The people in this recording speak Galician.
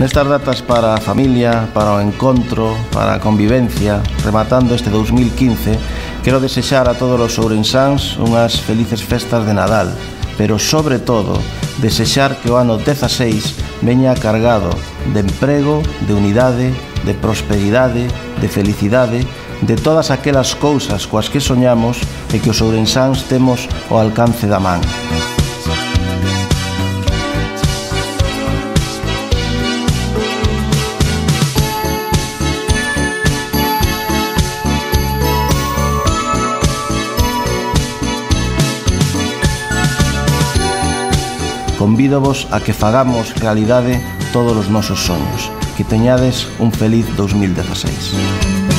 Nestas datas para a familia, para o encontro, para a convivencia, rematando este 2015, quero desexar a todos os ourensáns unhas felices festas de Nadal, pero sobre todo, desexar que o ano 16 veña cargado de emprego, de unidade, de prosperidade, de felicidade, de todas aquelas cousas coas que soñamos e que os ourensáns temos ao alcance da man. Convídovos a que fagamos realidade todos os nosos soños. Que teñades un feliz 2016.